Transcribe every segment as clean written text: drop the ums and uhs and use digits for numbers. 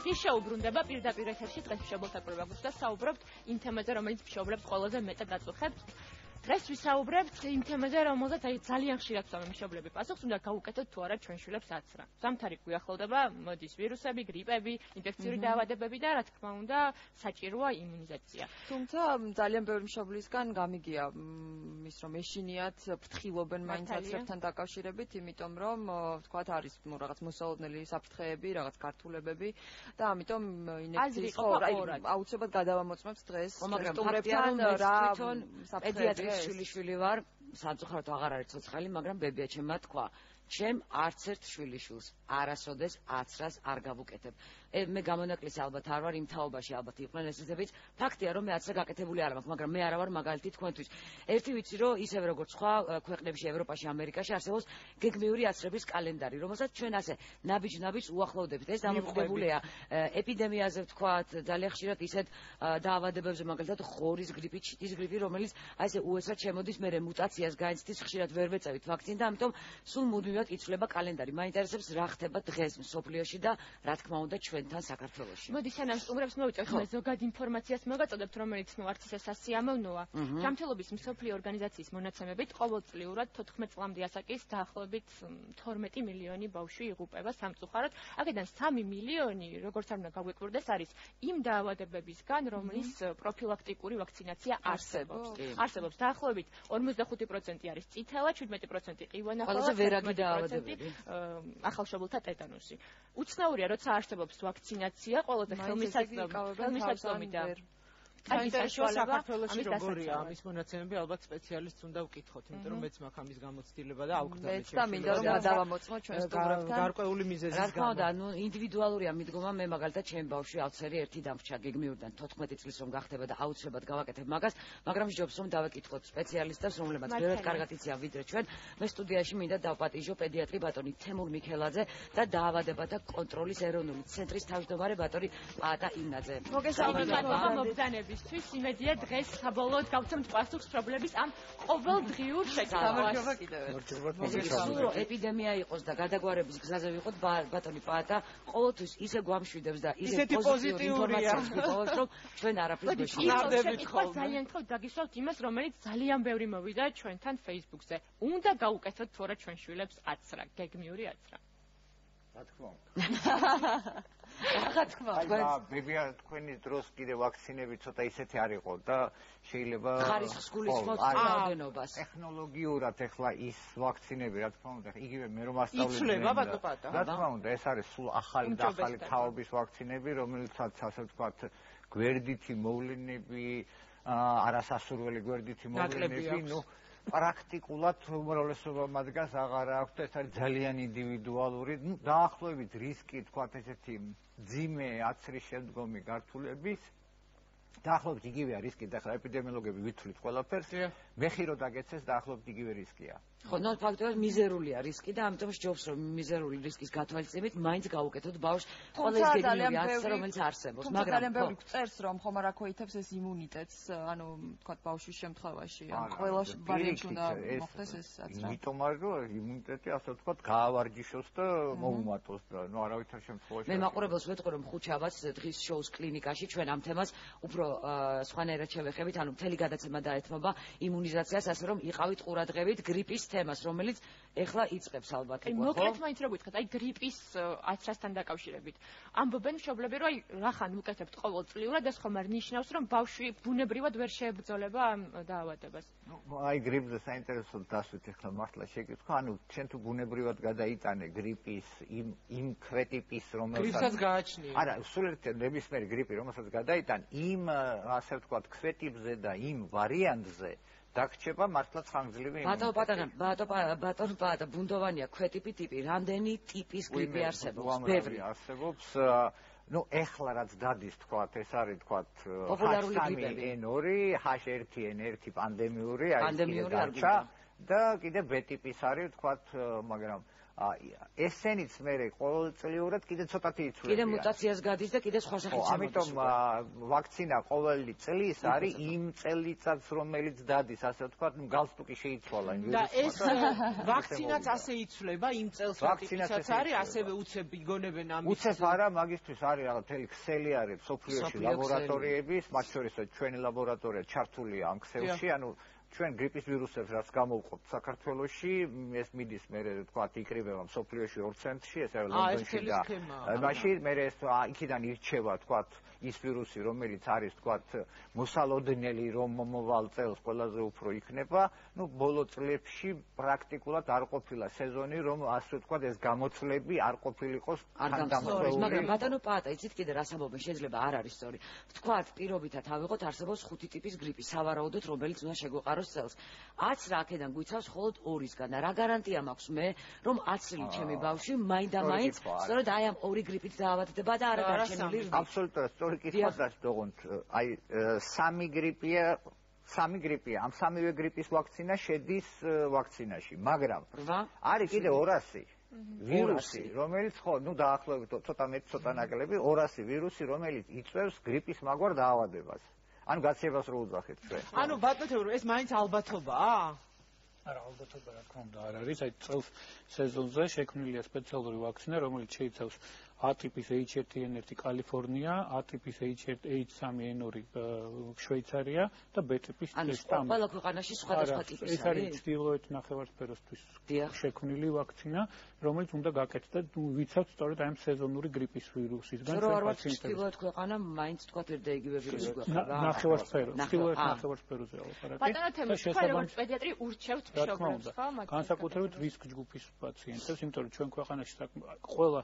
დღის შეუბრუნდება პირდაპირ ეთერში დღეს მშობელთა პროგრამაში და საუბრობთ იმ თემაზე, რომელიც მშობლებს ყველაზე მეტად აწუხებს. დღეს ვისაუბრებთ იმ თემაზე, რომელზეც ძალიან ხშირად ვსვამენ მშობლები პასუხს, უნდა გავუკეთოთ თუ არა ჩვენ შვილებს აცრა. ზამთარი გვიახლოვდება, მოდის ვირუსები, გრიპები, ინფექციური დაავადებები და რა თქმა უნდა, საჭიროა იმუნიზაცია. თუმცა ძალიან ბევრი მშობლისგან გამიგია ის რომ ეშინიათ ფრთხილობენ მაინც აცრებთან დაკავშირებით, იმიტომ რომ ვთქვათ არის რაღაც მოსალოდნელი საფრთხეები, რაღაც გართულებები და ამიტომ ინექციის აუცილებლად გადავამოწმებს დღეს სტუმრებთან რა საფრთხეები შვილი ვარ, სამწუხაროდ აღარ არის ცოცხალი, მაგრამ ბებია ჩემმა თქვა, ჩემ არც ერთ შვილიშვილს არასოდეს აცრას არ გავუკეთებ. მე გამონაკლისი ალბათ არ ვარ იმ თაობაში ალბათ იყვნენ ესეებიც. ფაქტია რომ მე აცრა გაკეთებული არ მაქვს, მაგრამ მე არა ვარ მაგალითი თქვენთვის. ერთი ვიცი რომ ისევე როგორც სხვა ქვეყნებში, ევროპაში, ამერიკაში არსებობს გეგმიური აცრების კალენდარი, რომელსაც ჩვენ ასე ნაბიჯ-ნაბიჯს უახლოვდებით. ეს დამოკიდებულია ეპიდემიაზე ვთქვათ, ძალიან ხშირად ისეთ დაავადებებზე, მაგალითად ხორის გრიპი, ჩიტის გრიპი, რომელიც აი ესე უეცრად შემოდის, მერე მუტაციას გაიცდის, ხშირად ვერ ვეწევით ვაქცინი და ამიტომ სულ მუდმივად იცვლება კალენდარი. მაინტერესებს რა ხდება დღეს მსოფლიოში და რა თქმა უნდა ჩვენთან საქართველოში. მოდი სანამ სტუმრებს მოვიწევთ, მე ზოგად ინფორმაციას მოგაწოდებთ, რომელიც არც ისე სასიამოვნოა. ჯანმრთელობის მსოფლიო ორგანიზაციის მონაცემებით ყოველწლიურად 14 წლამდე ასაკის დაახლოებით 12 მილიონი ბავშვი იღუპება სამწუხაროდ. აქედან 3 მილიონი, როგორც არ უნდა გაგვიკვირდეს, არის იმ დაავადებებისგან, რომლის პროფილაქტიკური ვაქცინაცია არსებობს. არსებობს დაახლოებით 45% არის წითელა, 17% ყივანახელა, დაავადებები. ახალშობილთა ტეტანუსი. უცნაურია, როცა არსებობს ვაქცინაცია, ყველაზე ხელმისაწვდომი და საინტერესოა საქართველოში როგორია ამის მონაცემები, ალბათ სპეციალისტს უნდა ვკითხოთ, იმიტომ რომ მეც მაქვს ამის გამოცდილება და აუქდამი მეც და მინდა რომ გადავამოწმო ჩვენ სტუმრებთან. გარკვეული მიზეზის რა თქმა უნდა, ინდივიდუალურია მიდგომა, მე მაგალითად ჩემი ბავშვი ავცერი ერთი დამრჩა გეგმიურიდან 14 წლის რომ გახდება და აუცილებლად გავაკეთებ მაგას, მაგრამ ჯობს რომ დავაკითხოთ სპეციალისტებს, რომლებმაც ბევრად კარგად იციან ვიდრე ჩვენ. მე სტუდიაში მინდა დავპატიჟო პედიატრი ბატონი თემურ მიქელაძე და დაავადებათა კონტროლის ეროვნული ცენტრის თავმჯდომარე ბატონი პაატა ინაძე. მოგესალმებით. იმედია დღეს საბოლოოდ გავცემთ პასუხს პრობლემის ამ ყოველდღიურ შეკითხვას. ეპიდემია იყოს და გადაგვარების გზაზე ვიყოთ, ბატონი პაატა ყოველთვის ისე გვამშვიდებს და ისე პოზიტიური ინფორმაციას გვიპოვებს, რომ ჩვენ არაფრის გვეშინავდებით ხოლმე. ძალიან თქო დაგისვათ იმას, რომელიც ძალიან ბევრი მოვიდა ჩვენთან Facebook-ზე. უნდა გავუკეთოთ თუ არა ჩვენ შვილებს აცრა, გეგმიური აცრა. რა თქმა უნდა. რა თქმა უნდა. ბებია თქვენი დროს კიდე ვაქცინები ცოტა ისეთი არ იყო და შეიძლება ხარისხს გულისხმობთ რაოდენობას. ტექნოლოგიურად ეხლა ის ვაქცინები, რა თქმა უნდა, იგივე მე რომ ასწავლებ. იცვლება ბატონო პატა. რა თქმა უნდა, ეს არის სულ ახალი და ახალი თაობის ვაქცინები, რომელსაც ასე ვთქვათ, გვერდითი მოვლენები, არასასურველი გვერდითი მოვლენები, ნუ პრაქტიკულად უმრავლესობა მათგანს აღარ აქვს, ეს არის ძალიან ინდივიდუალური, დაახლოებით რისკი, თქვათ ესეთი მძიმე აცრის შემდგომი გართულების დაახლოებით იგივეა რისკი და ახლა ეპიდემიოლოგები ვითვლით ყველაფერს, მეხი რო დაგეცეს დაახლოებით იგივე რისკია. ხო, ნუ ფაქტობრივად მიზერულია რისკი და ამიტომ სჯობს რომ მიზერული რისკის გათვალისწინებით მაინც გავუკეთოთ ბავშვს ყველა ის გეგმიური აცრა რომელიც არსებობს, მაგრამ ძალიან ბევრი წერს რომ ხომ არ აკოითებს ეს იმუნიტეტს, ანუ თქვათ ბავშვის შემთხვევაში, ან ყველა ვარიანტი უნდა მოხდეს ეს აცრა. იმიტომ არის რომ იმუნიტეტი ასე ვთქვათ გაავარჯიშოს და მოუმატოს და ნუ არავითარ შემთხვევაში. მე მაყურებელს ვეთქვი რომ ხუჩავაც დღის შოუს კლინიკაში ჩვენ ამ თემას უფრო სხვანაირად შევეხებით, ანუ მთელი გადაცემა დაეთმობა იმუნიზაციას, ასე რომ იყავით ყურადღებით გრიპის თემას, რომელიც ეხლა იწყებს ალბათ იყო, ხო? მოკლედ მაინც რო გითხრათ, აი გრიპის აცრასთან დაკავშირებით. ამბობენ მშობლები, რომ აი რახან ვუკეთებთ ყოველწლიურად, ეს ხომ არ ნიშნავს, რომ ბავშვი ბუნებრივად ვერ შეებრძოლება ამ დაავადებას. ნუ აი გრიპზე საინტერესოდ დასვით ეხლა მართლა შეკითხვა, ანუ ჩვენ თუ ბუნებრივად გადაიტანე გრიპის იმ ქვეტიპის, რომელსაც გრიპსაც გააჩნია. არა, სულ ერთი ნებისმიერი გრიპი, რომელსაც გადაიტან იმ ასე ვთქვათ ქვეტიპზე და იმ ვარიანტზე დაგრჩება მართლაც ხანგრძლივი იმუნიტეტი. ბატონო პაატა, ბუნდოვანია ქვეტიპი ტიპი, რამდენი ტიპის გრიპი არსებობს? ბევრი არსებობს. ნუ ეხლა რაც დადის თქვათ, ეს არის თქვათ პოპულარული გრიპები. H1N2, H1N1 პანდემიური, აი და კიდე B ტიპის არის თქვათ, მაგრამ ესენიც მე ყოველწლიურად კიდე ცოტათი იცვლებიან. კიდე მუტაციას გადის და კიდე სხვა სახით ამიტომ ვაქცინა ყოველი წლის არის იმ წელიწადს რომელიც დადის, ასე ვთქვათ, გალსტუკი შეიცვალა იმ ვირუსმა. და ეს ვაქცინაც ასე იცვლება იმ წელს რატიფიცაც არის, ასევე უცებ იგონებენ ამის. უცებ არა, მაგისთვის არის რაღაც მთელი ქსელი არის სოფლიოში ლაბორატორიების, მათ შორისაც ჩვენი ლაბორატორია ჩართულია ამ ქსელში, ანუ ჩვენ გრიპის ვირუსებს რაც გამოვყოფთ საქართველოში, ეს მიდის მე ვთქვათ იკრიბება მსოფლიოში 2 ცენტრში, ეს არის ლონდონში და მაშინ მე ეს იქიდან ირჩევა ვთქვათ ის ვირუსი, რომელიც არის ვთქვათ მოსალოდნელი, რომ მომავალ წელს ყველაზე უფრო იქნება, ბოლო წლებში პრაქტიკულად არ ყოფილა სეზონი, რომ ასე ვთქვათ ეს გამოცვლები არ ყოფილიყოს თანამდებობრივი. მაგრამ ბატონო პაატა, იცით კიდე რას ამბობენ, შეიძლება არ არის სწორი. ვთქვათ პირობითად ავიღოთ არსებობს 5 ტიპის გრიპი, სავარაუდოდ რომელიც უნდა შეგვეყაროს წელს. 10 რა აქედან გვიცავს მხოლოდ 2-ისგან. რა გარანტია მაქვს მე, რომ 10 წელი ჩემი ბავშვი მაინდა-მაინც სწორედ აი ამ 2 გრიპით დაავადდება და არ დარჩენილი რბი. აბსოლუტურად სწორი კითხვა დასდოგონთ. აი 3 გრიპია, ამ 3-ვე გრიპის ვაქცინა შედის ვაქცინაში, მაგრამ არის კიდე 200 ვირუსი, რომელიც დაახლოებით ცოტა მეტი, ცოტა ნაკლები, 200 ვირუსი, რომელიც იწვევს გრიპის მაგვარ დაავადებას. ანუ გაცილებას რო უძახეთ ჩვენ. ანუ ბატონო, ეს მაინც ალბათობაა? არა, ალბათობა რა თქმა უნდა არ არის. აი წელს სეზონზე შექმნილია სპეციალური ვაქცინა, რომელიც შეიცავს A ტიპის H1N1 კალიფორნია, A ტიპის H3N2 შვეიცარია და B ტიპის სტამბოლი. ყველა ქვეყანაში სხვადასხვა ტიპის არის. ეს არის ჩრდილოეთ ნახევარსფეროსთვის შექმნილი ვაქცინა, რომელიც უნდა გაკეთდეს და ვიცავთ სწორედ აი ამ სეზონური გრიპის ვირუსისგან. რო არ ვარ ჩრდილოეთ ქვეყანა, მაინც თქვათ ერთ და იგივე ვირუსი გვაქვს რა. ნახევარსფერო, ჩრდილოეთ ნახევარსფეროზე ლაპარაკი. ბატონო თემი, თქვენ როგორც პედიატრი urჩევთ მშობლებს, ხო? განსაკუთრებით რისკ ჯგუფის პაციენტებს, იმიტომ რომ ჩვენ ქვეყანაში ყველა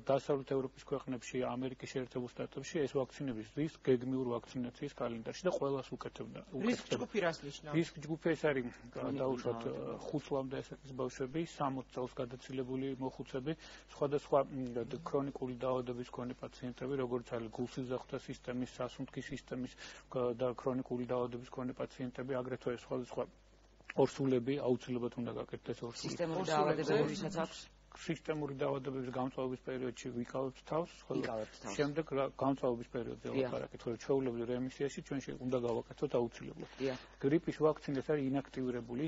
დასავლეთ ევროპის ქვეყნებში, ამერიკის შეერთებულ შტატებში ეს ვაქცინები ზრდის გეგმიურ ვაქცინაციის კალენდარში და ყველას უკეთებდა. რისკ ჯგუფი რას ნიშნავს? რისკ ჯგუფი ეს არის დაუშვათ 5 წლამდე ასაკის ბავშვები, 60 წელს გადაცილებული მოხუცები, სხვადასხვა ქრონიკული დაავადების მქონე პაციენტები, როგორც არის გულსიზრახთა სისტემის, სასუნთქის სისტემის და ქრონიკული დაავადების მქონე პაციენტები, აგრეთვე სხვადასხვა ორსულები აუცილებლად უნდა გაკეთდეს ორსული. სისტემური დაავადებები ვისაც აქვს სისტემური დაავადებების გამწვავების პერიოდში ვიკავებთ თავს, შემდეგ გამწვავების პერიოდზე ლაპარაკით, ხოლო ჩვეულებრივ რემისიაში ჩვენ უნდა გავაკეთოთ აუცილებლად. გრიპის ვაქცინა არის ინაქტივირებული,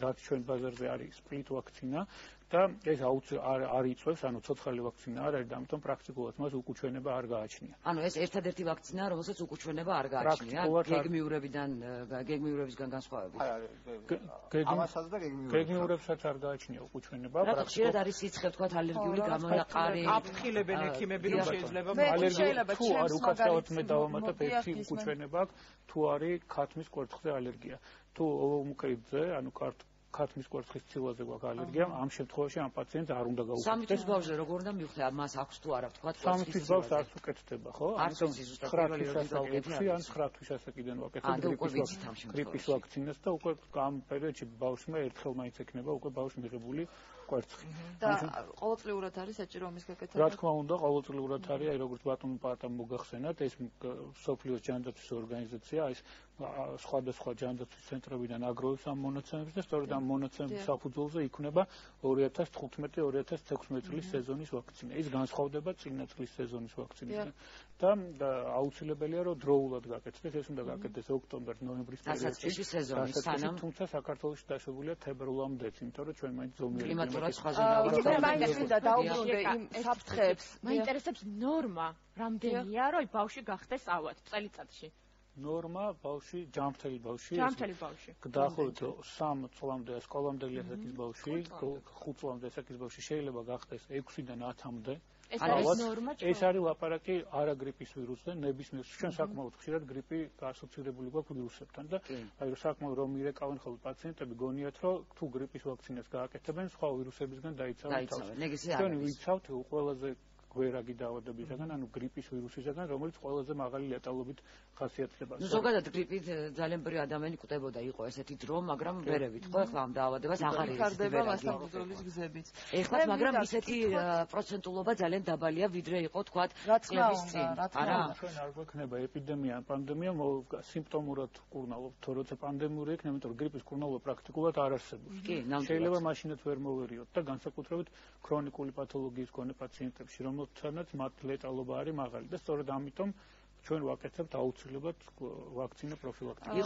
რაც ჩვენ ბაზარზე არის სპლიტ ვაქცინა და ეს არ იწვევს, ანუ ცოცხალი ვაქცინა არ არის და ამიტომ პრაქტიკულად მას უკუჩვენება არ გააჩნია. ანუ ეს ერთადერთი ვაქცინაა, რომელსაც უკუჩვენება არ გააჩნია, გეგმიურებისგან განსხვავებით. ამასაც და გეგმიურებსაც არ გააჩნია უკუჩვენება. რა ხშირად არის სიცხე, თქვათ, ალერგიული გამონაყარი. აფრთხილებენ ექიმები, რომ შეიძლება ალერგია. თუ არ უკაცრავად მე დავამატებ ერთი უკუჩვენება აქვს, თუ არის ქათმის კვერცხზე ალერგია. თუ ოვმუქრიბზე, ანუ ქათმის კვერცხის ცილვაზე გვაქვს ალერგია, ამ შემთხვევაში ამ პაციენტს არ უნდა გაუკეთდეს. 3 თვის ბავშვზე როგორ უნდა მივხვდე, მას აქვს თუ არა, ვთქვათ, 3 თვის ბავშვს არც უკეთდება, ხო? ამიტომ 9 თვის ასაკიდან ვაკეთებ გრიპის ვაქცინას და უკვე ამ პერიოდში ბავშვმა ერთხელ მაინც ექნება უკვე ბავშვს მიღებული კვერცხი. და ყოველწლიურად არის საჭირო ამის გაკეთება? რა თქმა უნდა, ყოველწლიურად არის, აი როგორც ბატონო პაატამ მოგახსენათ, ეს სოფლიოს ჯანდაცვის ორგანიზაცია, ეს სხვადასხვა ჯანდაცვის ცენტრებიდან აგროვებს ამ მონაცემებს და სწორედ ამ მონაცემების საფუძველზე იქმნება 2015-2016 წლის სეზონის ვაქცინა. ის განსხვავდება წინა წლის სეზონის ვაქცინისგან. და აუცილებელია, რომ დროულად გაკეთდეს, ეს უნდა გაკეთდეს ოქტომბერ-ნოემბრის პერიოდში სეზონის სანამ, თუმცა საქართველოში დაშვებულია თებერვლამდეც, იმიტომ რომ ჩვენ მაინც ზომიერი კლიმატურად სხვა ზონაში მაინც უნდა დაუბრუნდე იმ საფრთხეებს. მაინტერესებს ნორმა, რამდენია, რომ ბავშვი გახდეს ავად წელიწადში. ნორმა ბავშვი, ჯანმრთელი ბავშვი, დაახლოებით 3 წლამდე სკოლამდელი ასაკის ბავშვი, 5 წლამდე ასაკის ბავშვი შეიძლება გახდეს 6-დან 10-მდე. ეს არის ნორმა. ეს არის ლაპარაკი არა გრიპის ვირუსზე, ნებისმიერ ჩვენ საკმაოდ ხშირად გრიპი ასოცირებული გვაქვს ვირუსებთან და აი საკმაოდ რომ მირეკავენ ხოლმე პაციენტები გონიათ რომ თუ გრიპის ვაქცინას გააკეთებენ სხვა ვირუსებისგან დაიცავენ თავს. ჩვენ ვიცავთ ყველაზე გვერაგი დაავადებისაგან, ანუ გრიპის ვირუსისაგან, რომელიც ყველაზე მაღალი ლეტალობით ხასიათდება. ზოგადად გრიპით ძალიან ბევრი ადამიანი კვდებოდა, იყო ესეთი დრო, მაგრამ ვერევით, ხო, ახლა ამ დაავადებას აღარ იხარდება მასთან ბრძოლის გზებით. ეხლა მაგრამ ისეთი პროცენტულობა ძალიან დაბალია, ვიდრე იყო თქვა წლების წინ. არა, ჩვენ არ გვექნება ეპიდემია, პანდემია, სიმპტომურად კურნალობთ, თუ როცა პანდემიური იქნება, იმიტომ რომ გრიპის კურნალობა პრაქტიკულად არ არსებობს. შეიძლება მაშინაც ვერ მოვერიოთ და განსაკუთრებით ქრონიკული პათოლოგიის მქონე პაციენტებში, რომელთანაც მათ ლეტალობა არის მაღალი და სწორედ ამიტომ ჩვენ ვაკეთებთ აუცილებლად ვაქცინა პროფილაქტიკას.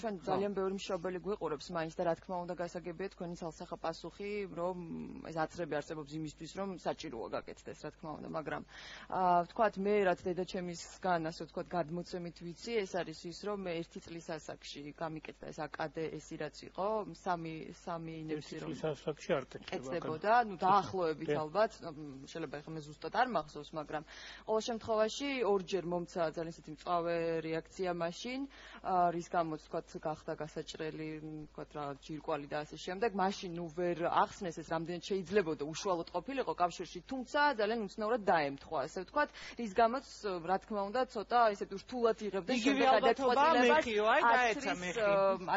ჩვენ ძალიან ბევრი მშობელი გვიყურებს მაინც და რა თქმა უნდა გასაგებია თქვენი ცალსახა პასუხი, რომ ეს აცრები არსებობს იმისთვის, რომ საჭიროა გაკეთდეს, რა თქმა უნდა, მაგრამ ვთქვათ მე რაც დედაჩემისგან, ასე ვთქვათ, გადმოცემით ვიცი, ეს არის ის, რომ მე 1 წლის ასაკში გამიკეთდა ეს აკადესი რაც იყო, 3 ინებში რომ ასაკში არ კეთდებოდა, ну დაახლოებით ალბათ, შეიძლება ეხლა მე ზუსტად არ მახსოვს, მაგრამ ყოველ შემთხვევაში ორჯერ მომცა ძალიან ისეთი მწვავე რეაქცია მაშინ, რის გამოც თქვათ გახდა გასაჭრელი, თქვათ რა ჯირკვალი და ასე შემდეგ. მაშინ ნუ ვერ ახსნეს ეს რამდენად შეიძლებოდა უშუალოდ ყოფილიყო კავშირში, თუმცა ძალიან უცნაურად დაემთხვა, ასე ვთქვათ, რის გამოც რა თქმა უნდა ცოტა ესეთ რთულად იღებდა გადაწყვეტილებას.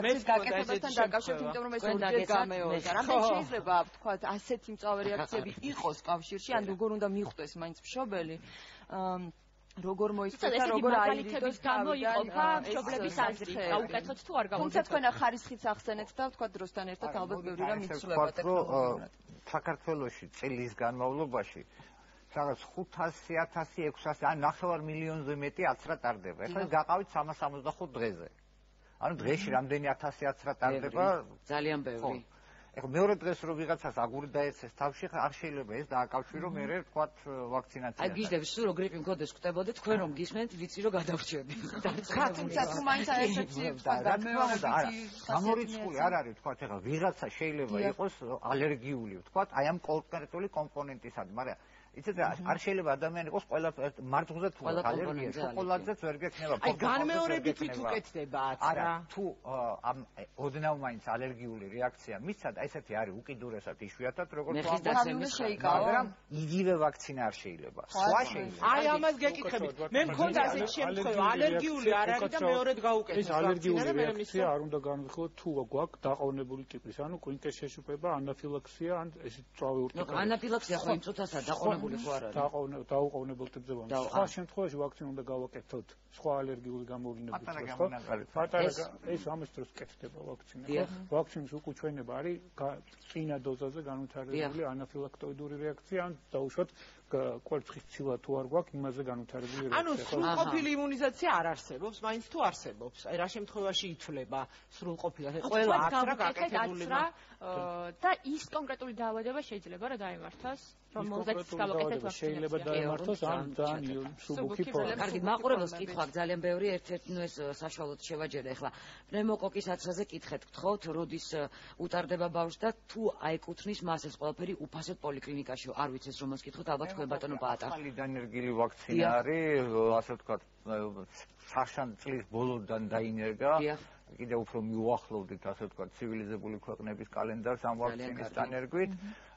აცის გაკეთებასთან დაკავშირებით, იმიტომ რომ ეს ორჯერ გამეორდა. რამდენად შეიძლება ვთქვათ ასეთი მწვავე რეაქციები იყოს კავშირში, ან როგორ უნდა მიხვდეს მაინც მშობელი. როგორ მოიწოთა, როგორ აირიდოს გამოიყოფა მშობლების აზრი, გაუკეთოთ თუ არ გაუკეთოთ. თუმცა თქვენ ხარისხიც ახსენეთ და თქვა დროსთან ერთად ალბათ ბევრი რამ იცვლება ტექნოლოგიურად. საქართველოში წლის განმავლობაში რაღაც 500.000, 600, ან 9 მილიონზე მეტი აცრა ტარდება. ეხლა გაყავით 365 დღეზე. ანუ დღეში რამდენი 1000 აცრა ტარდება? ძალიან ბევრი. ეხლა მეორე დღეს რო ვიღაცას აგური დაეცეს თავში, არ შეიძლება ეს დააკავშირო მერე ვთქვათ ვაქცინაცია. აი გიჟდები, სულ რო გრიპი მქონდეს კვდებოდეთ, თქვენ რომ გისმენთ, ვიცი რომ გადავრჩები. თუმცა თუ მაინც აერთებში გამორიცხული არ არის ვთქვათ, ეხლა ვიღაცა შეიძლება იყოს ალერგიული ვთქვათ, აი ამ კონკრეტული კომპონენტისადმი, მაგრამ იცით არ შეიძლება ადამიანი იყოს ყველა მარტოზე თუ ალერგია, შოკოლადზეც ვერ გექნება. აი განმეორებით უკეთდება აცრა. არა, თუ ამ ოდნავ მაინც ალერგიული რეაქცია მისცა და ესეთი არის უკიდურესად იშვიათად, როგორც მაგრამ იგივე ვაქცინა არ შეიძლება. სხვა შეიძლება. აი ამას გეკითხებით. მე მქონდა ასეთი შემთხვევა, ალერგიული არ არის და მეორედ გაუკეთეს. ეს ალერგიული რეაქცია არ უნდა განვიხილოთ თუ გვაქვს დაყოვნებული ტიპის, ანუ კვინკეს შეშუპება, ანაფილაქსია, ან ეს მწვავე ურტიკა. ანაფილაქსია ხო იმ წუთასაც დაყოვნებული ხო არ არის. დაუყოვნებელ ტიპზე ვარ. სხვა შემთხვევაში ვაქცინა უნდა გავაკეთოთ სხვა ალერგიული გამოვლინებით. პატარა ეს ამის დროს კეთდება ვაქცინა. ვაქცინის უკუჩვენება არის წინა დოზაზე განვითარებული ანაფილაქტოიდური რეაქცია, ან დაუშვათ კვერცხის ცილა თუ არ გვაქვს, იმაზე განვითარებული რეაქცია. ანუ სრულყოფილი იმუნიზაცია არ არსებობს, მაინც თუ არსებობს. აი რა შემთხვევაში ითვლება სრულყოფილად? ყველა აცრა გაკეთებული და ის კონკრეტული დაავადება შეიძლება რა დაემართოს? რომელზეც გავაკეთეთ ვაქცინაცია. შეიძლება დაემართოს ან ძალიან მსუბუქი ფორმა. კარგი, მაყურებელს კითხვა ძალიან ბევრი, ერთ-ერთი ნუ ეს საშუალოდ შევაჯერე ახლა. პნევმოკოკის აცრაზე კითხეთ, გთხოვთ, როდის უტარდება ბავშვს და თუ აეკუთვნის მას ეს ყველაფერი უფასოდ პოლიკლინიკაში. არ ვიცი ეს რომელს კითხოთ, ალბათ თქვენ ბატონო პაატა. ახალი დანერგილი ვაქცინა არის, ასე ვთქვათ, სახშან წლის ბოლოდან დაინერგა. კიდევ უფრო მიუახლოვდით, ასე ვთქვათ, ცივილიზებული ქვეყნების კალენდარს ამ ვაქცინის დანერგვით.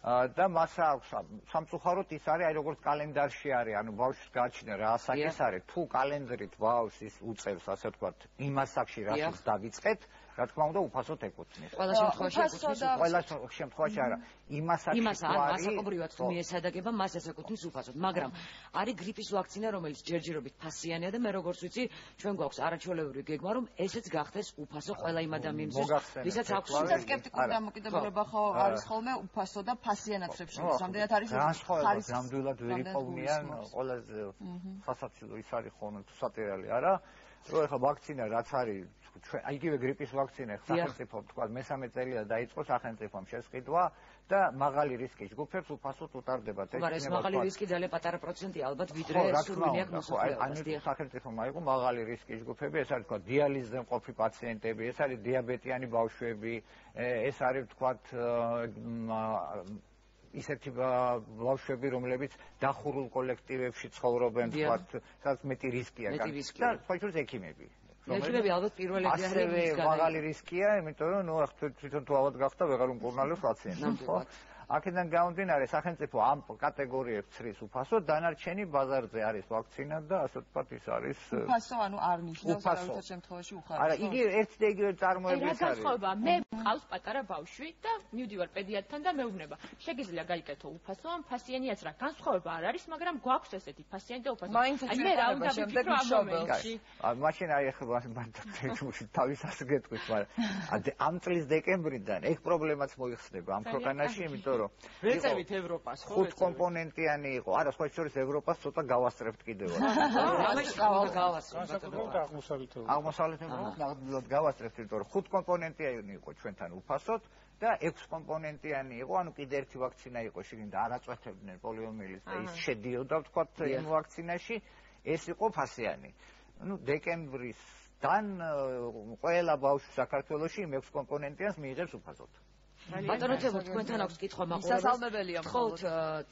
და მას აქვს სამწუხაროდ ის არის, აი როგორც კალენდარში არის, ანუ ბავშვს გააჩნია რა ასაკის არის, თუ კალენდრით ბავშვს ის უწევს, ასე ვთქვათ, იმ ასაკში რასაც დავიწყეთ, რა თქმა უნდა, უფასოდ ეკუთვნის. ყველა შემთხვევაში ეკუთვნის. ყველა შემთხვევაში არა. იმ ასაკში ასაკობრივად თუ მიესადაგება, მას ეს ეკუთვნის უფასოდ, მაგრამ არის გრიპის ვაქცინა, რომელიც ჯერჯერობით ფასიანია და მე როგორც ვიცი, ჩვენ გვაქვს არაჩვეულებრივი გეგმა, რომ ესეც გახდეს უფასო ყველა იმ ადამიანისთვის, ვისაც აქვს. თუმცა სკეპტიკური დამოკიდებულება ხო არის ხოლმე უფასო და ფასიანაცრებს შორის. რამდენად არის ხარისხი ნამდვილად ვერ იპოვნიან, ყველაზე სასაცილო ის არის ხოლმე თუ სატირალი არა, რომ ეხლა ვაქცინა რაც არის აი იგივე გრიპის ვაქცინა სახელმწიფო თქვა მე-3 წელია დაიწყო სახელმწიფომ შესყიდვა და მაღალი რისკის ჯგუფებს უფასოდ უტარდება. მაგრამ ეს მაღალი რისკი ძალიან პატარა პროცენტია ალბათ ვიდრე სურვილი აქვს მოსახლეობას. სახელმწიფომ აიღო მაღალი რისკის ჯგუფები, ეს არის თქვა დიალიზზე მყოფი პაციენტები, ეს არის დიაბეტიანი ბავშვები, ეს არის თქვათ ისეთი ბავშვები, რომლებიც დახურულ კოლექტივებში ცხოვრობენ, თქვათ, სადაც მეტი რისკია და სხვა შორის ექიმები. ექიმები ალბათ პირველი ასევე მაღალი რისკია, იმიტომ რომ ნუ თვითონ თუ ავად გახდა ვეღარ უმკურნალებს პაციენტს. აქედან გამომდინარე სახელმწიფო ამ კატეგორიებს ცრის უფასოდ, დანარჩენი ბაზარზე არის ვაქცინა და ასე ვთქვათ ის არის უფასო, ანუ არ ნიშნავს არავითარ შემთხვევაში უხარისო. არა, იგი ერთი და იგივე წარმოებლის არის. რა განსხვავება? მე მყავს პატარა ბავშვი და მივდივარ პედიატრთან და მეუბნება. შეგიძლია გაიკეთო უფასო, ამ ფასიანიაც რა განსხვავება არ არის, მაგრამ გვაქვს ესეთი ფასიანი და უფასო. აი მე რა უნდა ვიფიქრო ამ მომენტში? მაშინ აი ახლა თავის ასე გეტყვით, მაგრამ ამ წლის დეკემბრიდან ეგ პრობლემაც მოიხსნება ამ ქვეყანაში, იმიტომ რომ ვეწევით ევროპას, ხო? 5 კომპონენტიანი იყო. არა, სხვა შორის ევროპას ცოტა გავასწრებთ კიდევ. აღმოსავლეთ ევროპას ნამდვილად გავასწრებთ, იმიტომ რომ 5 კომპონენტიანი იყო ჩვენთან უფასოდ და 6 კომპონენტიანი იყო, ანუ კიდე ერთი ვაქცინა იყო შეგინ და არაწვეთებდნენ პოლიომიელიტს და ის შედიოდა ვთქვათ იმ ვაქცინაში, ეს იყო ფასიანი. ნუ დეკემბრისთან ყველა ბავშვი საქართველოში იმ 6 კომპონენტიანს მიიღებს უფასოდ. ბატონო თემო, თქვენთან აქვს კითხვა მაყურებელს. თხოვთ,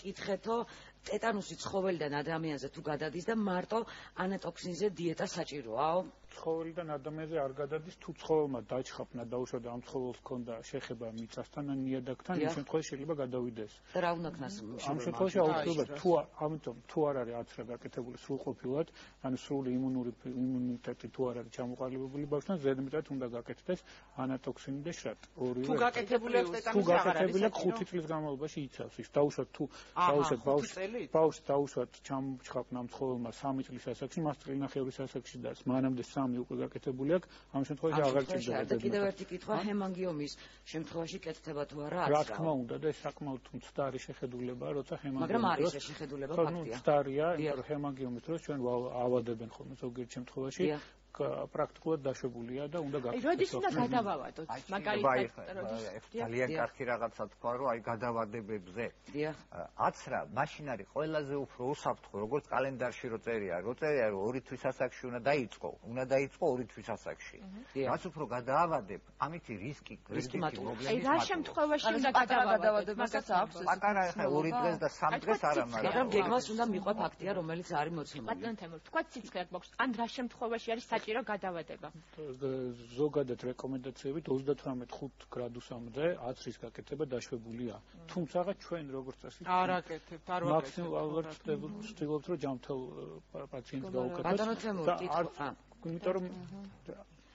კითხეთო, ტეტანუსი ცხოველიდან ადამიანზე თუ გადადის და მარტო ანატოქსინზე დიეტა საჭიროაო? ცხოველიდან ადამიანზე არ გადადის, თუ ცხოველმა დაჩხაფნა დაუშვა და ამ ცხოველს ჰქონდა შეხება მიწასთან ან ნიადაგთან, იმ შემთხვევაში შეიძლება გადავიდეს. და რა უნდა ქნას? ამ შემთხვევაში აუცილებლად ამიტომ თუ არ არის აცრა გაკეთებული სრულყოფილად, ანუ სრული იმუნიტეტი თუ არ არის ჩამოყალიბებული ბავშვთან, ზედმეტად უნდა გაკეთდეს ანატოქსინი და შრატ. თუ გაკეთებული აქვს ტეტანუსი აღარ არის? 5 წლის განმავლობაში იცავს ის. დაუშვათ თუ ბავშვს დაუშვათ ჩამოჩხაფნა ამ ცხოველმა 3 წლის ასაკში, მას წლინახევრის ასაკში და მანამდე 3 უკვე გაკეთებული აქვს, ამ შემთხვევაში აღარ ჭირდება. და კიდევ ერთი კითხვა, ჰემანგიომის შემთხვევაში კეთდება თუ არა აცრა? რა თქმა უნდა და ეს საკმაოდ მცდარი შეხედულება, როცა ჰემანგიომის მაგრამ არის ეს შეხედულება ფაქტია. მცდარია, იმიტომ რომ ჰემანგიომის დროს ჩვენ ავადებენ ხოლმე ზოგიერთ შემთხვევაში. პრაქტიკულად დაშვებულია და უნდა გაკეთდეს. როდის უნდა გადავავადოთ? მაგალითად, ძალიან კარგი რაღაცა თქვა, რომ აი გადავადებებზე. აცრა მაშინ არის ყველაზე უფრო უსაფრთხო, როგორც კალენდარში რო წერია, რომ 2 თვის ასაკში უნდა დაიწყო 2 თვის ασაკში. რაც უფრო გადაავადებ, ამითი რისკი მოგლების. აი რა შემთხვევაში უნდა გადავავადოთ? მაგას აქვს ეს. პატარა ხა 2 დღეს და 3 დღეს არა, მაგრამ გეგმას უნდა მიყვე ფაქტია, რომელიც არის მოცემული. ბატონ თემურ, თქვა სიცხე აქ მაქვს. ან რა შემთხვევაში არის საჭირო გადავადება? ზოგადად რეკომენდაციებით 38.5 გრადუსამდე აცრის გაკეთება დაშვებულია. თუმცა ჩვენ როგორც წესი არ აკეთებთ, არ ვაკეთებთ. მაქსიმალურად ვცდილობთ, რომ ჯანმრთელ პაციენტს გავუკეთოთ. ბატონო თემურ, კითხვა. იმიტომ რომ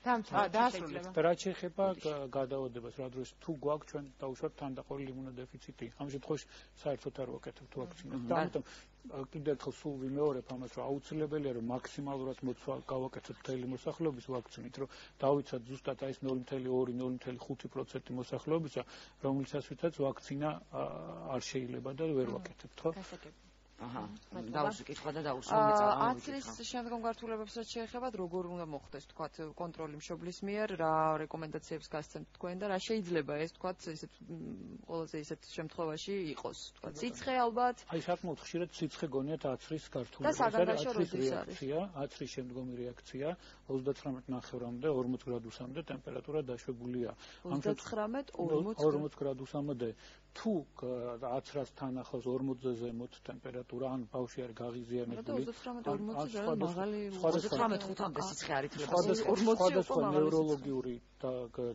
დაასრულეთ. და რა შეეხება გადავადებას, რა დროს თუ გვაქვს ჩვენ დაუშვათ თანდაყოლილი იმუნოდეფიციტი, ამ შემთხვევაში საერთოდ არ ვაკეთებთ ვაქცინას. და ამიტომ კიდევ ერთხელ სულ ვიმეორებ ამას, რომ აუცილებელია რომ მაქსიმალურად გავაკეთოთ მთელი მოსახლეობის ვაქცინით, რომ დავიცვათ ზუსტად აი ეს 0.2-0.5% მოსახლეობისა, რომელიცაცაც ვაქცინა არ შეიძლება და ვერ ვაკეთებთ, ხო? აჰა, დაუსკითხვა და დაუსვამე წავა. აცრის შემდგომ გართულებებსაც შეეხებათ, როგორ უნდა მოხდეს, თქვათ, კონტროლი მშობლის მიერ, რა რეკომენდაციებს გასცემთ თქვენ და რა შეიძლება ეს, თქვათ, ესეთ ყველაზე ისეთ შემთხვევაში იყოს, თქვათ, სიცხე ალბათ. აი საკმაოდ ხშირად სიცხე გონიათ აცრის გართულება. და საგანგაშო როდის არის? აცრის შემდგომი რეაქცია 39-მდე 40 გრადუსამდე ტემპერატურა დაშვებულია. 39-40 გრადუსამდე თუ აცრასთან ახლოს 40-ზე ზემოთ ტემპერატურა ან ბავშვი არ გაღიზიანებული, 39-40-მდე სიცხე არ ითვლება. სხვადასხვა ნევროლოგიური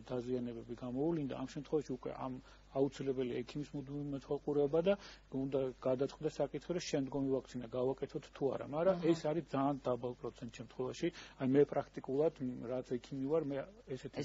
დაზიანებები გამოუვლინდა, ამ შემთხვევაში უკვე ამ აუცილებელია ექიმის მუდმივი მეთვალყურეობა და უნდა გადაწყდეს საკითხი, რომ შემდგომი ვაქცინა გავაკეთოთ თუ არა, მაგრამ ეს არის ძალიან დაბალ პროცენტ შემთხვევაში. აი მე პრაქტიკულად რაც ექიმი ვარ, მე ესეთი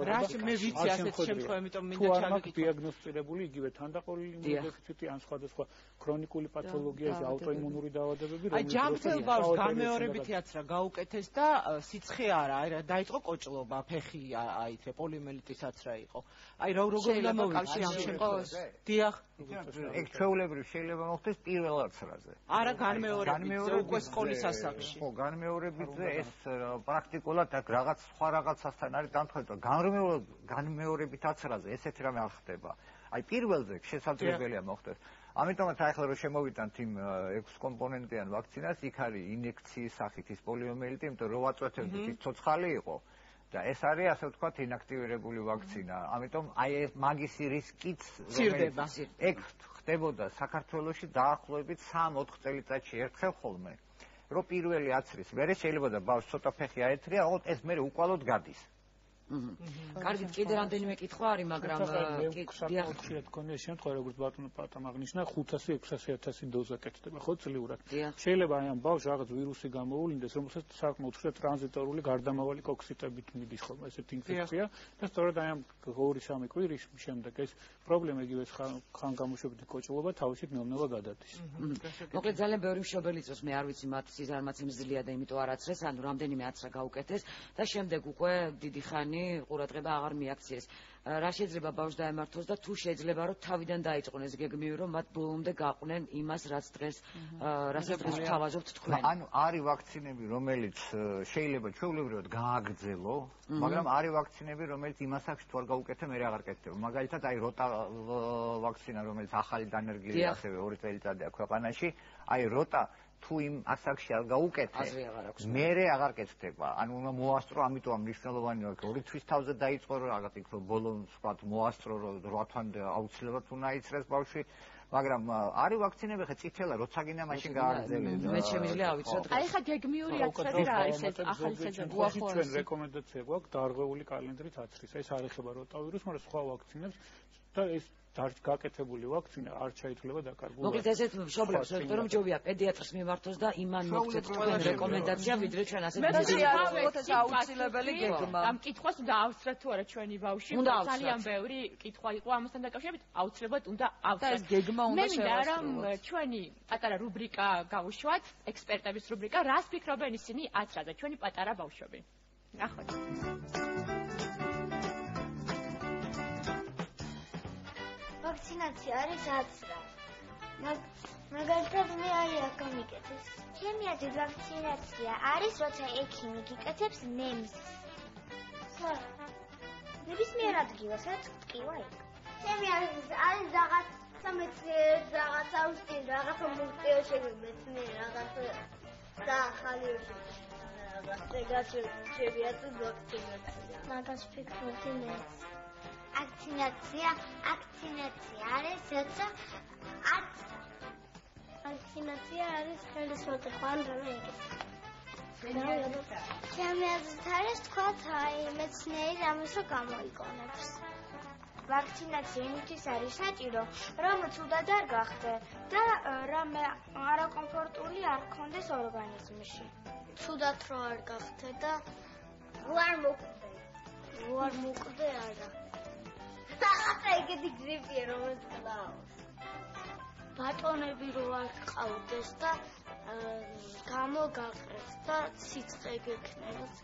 რაში მე ვიცი ასეთ შემთხვევაში, იმიტომ მინდა ჩავიკითხო. დიაგნოსტირებული იგივე თანდაყოლილი იმუნოდეფიციტი ან სხვადასხვა ქრონიკული პათოლოგია, აუტოიმუნური დაავადებები, აი ჯანმრთელ ბავშვს განმეორებითი აცრა გაუკეთეს და სიცხე არა, აი დაიწყო კოჭლობა, ფეხი აი პოლიომიელიტის აცრა იყო. აი როგორ უნდა მოვიკავში ამ შემთხვევაში? დიახ. ეგ ჩვეულებრივ შეიძლება მოხდეს პირველ აცრაზე. არა განმეორებითზე, უკვე სკოლის ასაკში. ხო, განმეორებითზე ეს პრაქტიკულად აქ რაღაც სხვა რაღაცასთან არის დამთხევი. განმეორებით აცრაზე ესეთი რამე არ ხდება. აი პირველზე შესაძლებელია მოხდეს. ამიტომაც ახლა რომ შემოვიტანთ იმ 6 კომპონენტიან ვაქცინას, იქ არის ინექციის სახით ის პოლიომიელიტი, იმიტომ რომ ვაწვეთებდით ის ცოცხალი იყო და ეს არის ასე ვთქვათ ინაქტივირებული ვაქცინა. ამიტომ აი ეს მაგისი რისკიც ცირდება. ეგ ხდებოდა საქართველოში დაახლოებით 3-4 წელიწადში ერთხელ ხოლმე. რომ პირველი აცრის მერე შეიძლება და ბავშვს ცოტა ფეხი აეთრია, ოღონდ ეს მერე უკვალოდ გადის. კარგი, კიდე რამდენიმე კითხვა არის, მაგრამ ხშირად გქონია შემთხვევა, როგორც ბატონო პატამ აღნიშნა, 500-600 დოზა კეთდება, ხო, წლიურად. შეიძლება აი ამ ბავშვს რაღაც ვირუსი გამოუვლინდეს, რომელსაც საკმაოდ ხშირად ტრანზიტორული გარდამავალი კოქსიტებით მიდის ხოლმე ესეთი ინფექცია და სწორედ აი ამ 2-3 კვირის შემდეგ ეს პრობლემა იგივე ხანგამოშვებითი კოჭლობა თავისით ნელ-ნელა გადადის. მოკლედ ძალიან ბევრი მშობელი წოს მე არ ვიცი მათ სიზარმაცე მძლია და იმიტომ არ აცრეს, ანუ რამდენიმე აცრა გაუკეთეს და შემდეგ უკვე დიდი ხანი ყურადღება აღარ მიაქციეს. რა შეიძლება ბავშვს დაემართოს და თუ შეიძლება რომ თავიდან დაიწყონ ეს გეგმები რომ მათ ბოლომდე გაყვნენ იმას რაც დღეს რასაც დღეს თავაზობთ თქვენ. ანუ არის ვაქცინები რომელიც შეიძლება ჩვეულებრივად გააგრძელო, მაგრამ არის ვაქცინები რომელიც იმას აქვს თუ არ გაუკეთე მე აღარ კეთდება. მაგალითად აი როტა ვაქცინა რომელიც ახალი დანერგილია ასევე 2 წელიწადია ქვეყანაში, აი როტა თუ იმ ასაკში არ გაუკეთე, მერე აღარ კეთდება. ანუ უნდა მოასწრო, ამიტომ მნიშვნელოვანია, რომ 2 თვის თავზე დაიწყო, რაღაც იქ ბოლოს ვთქვათ, მოასწრო, რომ 8 თვამდე აუცილებლად უნდა იცრეს ბავშვი, მაგრამ არის ვაქცინები, ხა წითელა როცა გინდა მაშინ გააგრძელებს. მე შემიძლია ავიცოთ. აი ხა გეგმიური აცრები რა არის ეს ახალი სეზონი? ჩვენ რეკომენდაცია გვაქვს დარღვეული კალენდრით აცრის. ეს არ ეხება როტავირუსს, მაგრამ სხვა ვაქცინებს და ეს გაკეთებული ვაქცინა არ ჩაითვლება დაკარგულად. მოკლედ ესეთ მშობლებს ვეთქვი რომ ჯობია პედიატრს მიმართოს და იმან მოგცეთ თქვენ რეკომენდაცია ვიდრე ჩვენ ასე აუცილებელი გეგმა. ამ კითხვას უნდა ავსრათ თუ არა ჩვენი ბავშვი? ძალიან ბევრი კითხვა იყო ამასთან დაკავშირებით, აუცილებლად უნდა ავსრათ. და ეს გეგმა უნდა შევასრულოთ. მე მინდა რომ ჩვენი პატარა რუბრიკა გავუშვათ, ექსპერტების რუბრიკა, რას ფიქრობენ ისინი აცრაზე, ჩვენი პატარა ბავშვები. ნახოთ. ვაქცინაცია არის აცრა. მაგალითად მე აი აქ გამიკეთეს. ჩემი აზრით ვაქცინაცია არის, როცა ექიმი გიკეთებს ნემს. ნებისმიერ ადგილას რაც ტკივა იქ. ჩემი აზრით არის რაღაცა მეცნიერებს რაღაცა უსტინ რაღაცა მუსტიო შემეცნიერ რაღაცა და ახალი რაღაცა შეგვიძლია თუ ვაქცინაცია. მაგას ფიქრობდი მე. Vakcinacja არის როცა ვაქცინაცია არის ხელისმოწერა ან რამე. ჩემი აზრით არის თქვათ აი მეცნიერი ამას რო გამოიყენებს. ვაქცინაცია იმისთვის არის საჭირო, რომ ცუდად არ გახდე და რამე არაკომფორტული არ გქონდეს ორგანიზმში. ცუდად რო არ გახდე და ვარ მოკვდე არა. რაღაცა ეგეთი გრიპია რომელიც კლავს. ბატონები რო არ ყავდეს და გამოგაყრეს და სიცხე გექნეს.